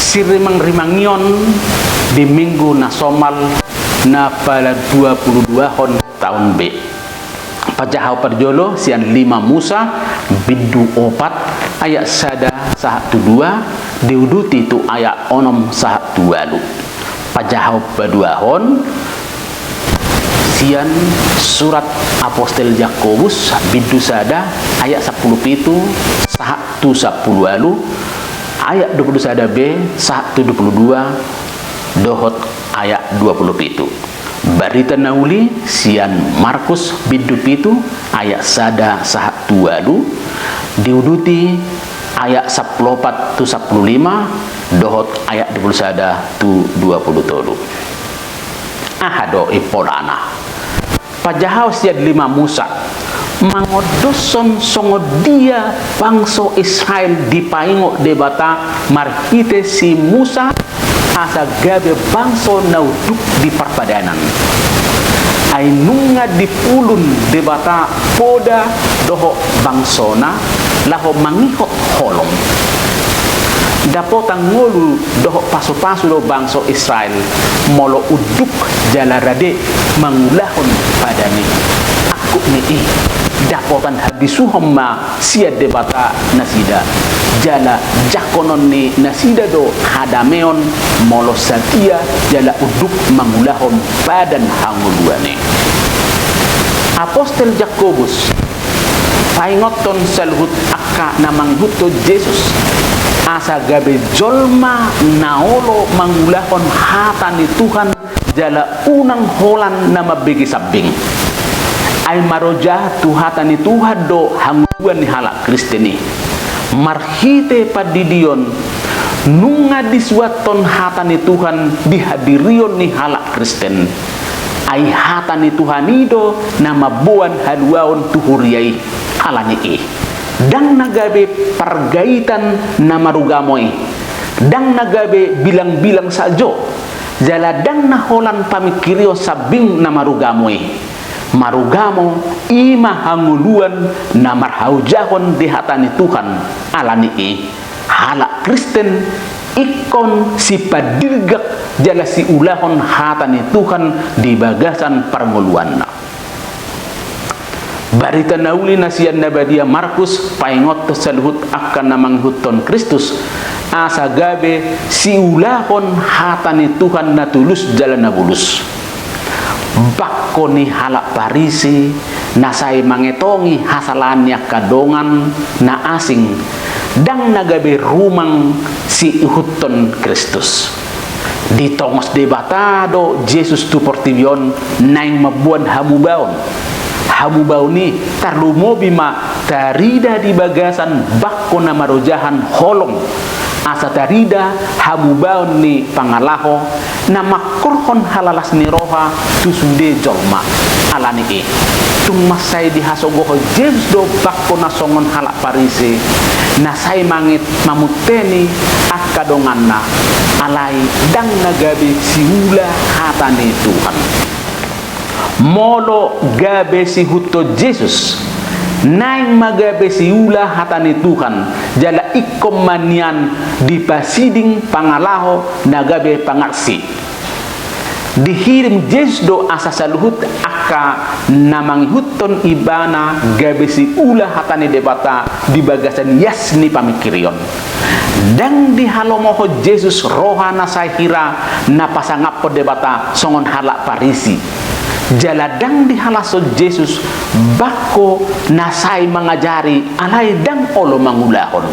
sirimang-rimangion di minggu nasomal na pada 22 tahun B. Pajahau perjolo sian 5 Musa bidu 4 ayat sada sahatu 2 diuduti tu ayat onom sahatu 2 lu. Pajahau peduahon sian surat Apostel Yakobus bidu sada ayat 10 pitu sahatu 10 lu ayat 21 B sahatu 22 dohot ayat 20 pitu. Barita nauli sian Markus bidu pitu ayat sada sahat 2 lu diuduti ayat 14 tu 15 dohot ayat 21 tu 20 tolu. Ahado ipolana pajahau sian 5 Musa mangodoson songo dia bangsa Israel dipaingo debata marhite si Musa asa gabe bangso nauduk di perpadanan ay nunga dipulun debata poda doho bangsona laho mangihot holong dapotang ngolu doho pasu-pasu do bangso Israel molo uduk jalarade mangulahon padani aku ni dapotan habisuhom ma sia debata nasida jala jakonon ni nasida do hadameon molo satia jala uduk mangulahon badan hanguluane. Apostel Yakobus paingoton salhut akka namang huto Jesus asa gabe jolma naolo mangulahon hatani Tuhan jala unang holan nama begi sabing ay maroja tuhatani Tuhan do hangguan ni halak Kristeni marhite padidion nunga diswaton hatani Tuhan dihadirion ni halak Kristen ay hatani Tuhan ido nama buan haluaon tuhuriai alani dang nagabe pargaitan nama rugamoy dang nagabe bilang-bilang sajo jala dang naholan pamikirio sabing nama rugamoy marugamo ima hanguluan na marhaujahon di hatani Tuhan alani halak Kristen ikon si padirgak jala si ulahon hatani Tuhan di bagasan permuluan na. Barita nauli nasian nabadia Markus paingot salhut akan namang huton Kristus asa gabe si ulahon hatani Tuhan na tulus jala na bulus bakko ni halak parisi nasai mangetongi hasalannya kadongan na asing dang nagabe rumang si huton Kristus ditongos debatado Jesus tu portibion naing mabuan hamubaon ni tarlumo bima tarida di bagasan bakko na marojahan holong asa tarida hamubaon ni pangalaho na makurhon halalas ni roha tusude jolma alani tumasay di hasogoho James do bakko na songon halak parise na say mangit mamuteni at kadongan na alay dang nagabi siula hatani Tuhan molo gabe si huto Jesus naing magabe siula hatani Tuhan jala ikom manian di pasiding pangalaho nagabe pangarsi dihirim Jesus do asa saluhut aka namang huton ibana gabe si ula hatani debata di bagasan yasni pamikirion dang di halomoho Jesus rohana sahira na pasangap debata songon halak parisi jaladang di halaso Jesus bako nasai mengajari alai dang olo mangulahon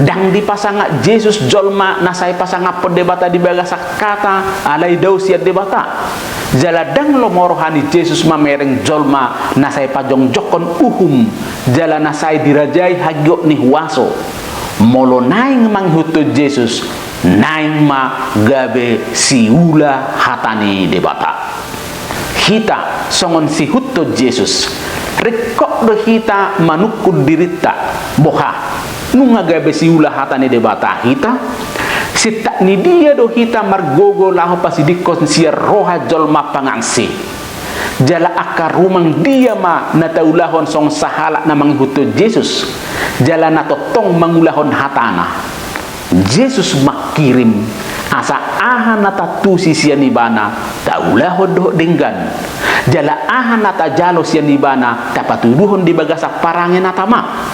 dang di pasangak Jesus jolma nasai pasangak perdebata di bagasak kata alai dausiat debata jaladang lo morohani Jesus mamereng jolma nasai pajong jokon jala nasai dirajai hagiok ni waso molo naing manghuto Jesus naing ma gabe siula hatani debata hita songon si hutto Jesus rekok do hita manukul dirita boha nunga gabe si ula hatani debata hita sita ni dia do hita margogo laho pasidikon sia roha jolma pangangsi jala akar rumang dia ma nataulahon song sahala namang hutto Jesus jala natotong mangulahon hatana Jesus mak makirim asa ahana tatusi sianibana taulah hodoh denggan jala ahana tajalo sianibana tapatuduhon di bagasak parangin atama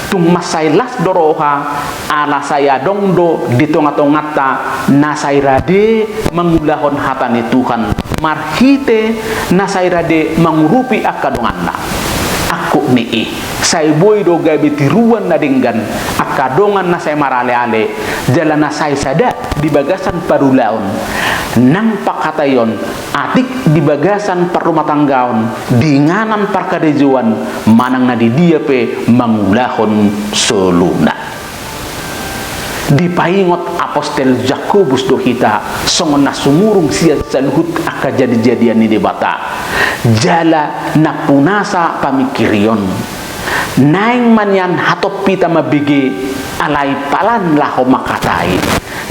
tung masailas doroha ala saya dongdo di tonga-tongata nasairade mengulahon hatani Tuhan marhite nasairade mengurupi akadonganna aku nii say boy do gabi tiruan na dinggan akadongan na say marale-ale jala na say sada di bagasan parulaon nang pakatayon atik di bagasan parumatanggaon dinganan parkadejuan manang na di dia pe mangulahon soluna dipaingot apostel Jakobus do hita songon na sumurung sia saluhut aka jadi-jadian ni debata jala napunasa pamikirion naing manyan hatop pita mabigi alai palan laho makatai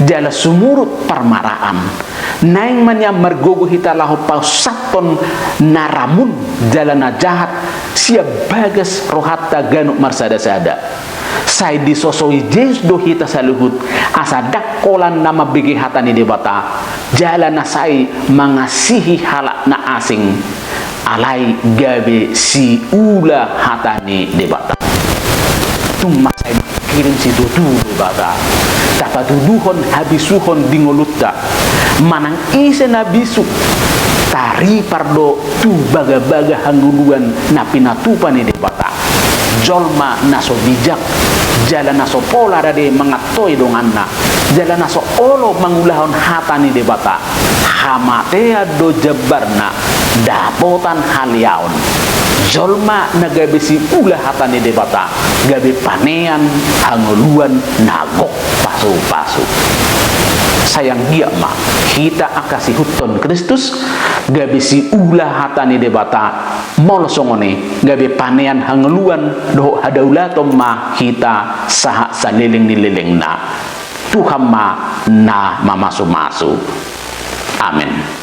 jala sumurut parmaraan naing manyan margogo hita laho pausaton naramun jala na jahat siap bagas rohatta ganuk marsada-sada say disosoi Yesus do hita saluhut asa dakkolan nama bigi hatani debata jala na say mangasihi halak na asing alai gabe si ula hatani debata tung masay kirim si dudu debata tapatuduhon habisuhon dingolutta manang ise nabisu tari pardo tu baga-baga hanguluan na pinatupan ni debata jolma naso bijak jala naso pola rade mangatoy donganna jala naso olo mangulahon hatani debata hamatea do jabarna dapotan haliaon jolma nagabe si ulah hatani debata gabe panean hanguluan nagok pasu-pasu sayang dia mah kita akasi huton Kristus gabe si ulah hatani debata mol songone gabe panean hangeluan do hadaulatom mah kita saha saliling nililingna Tuhan mah na mamasu-masu amin.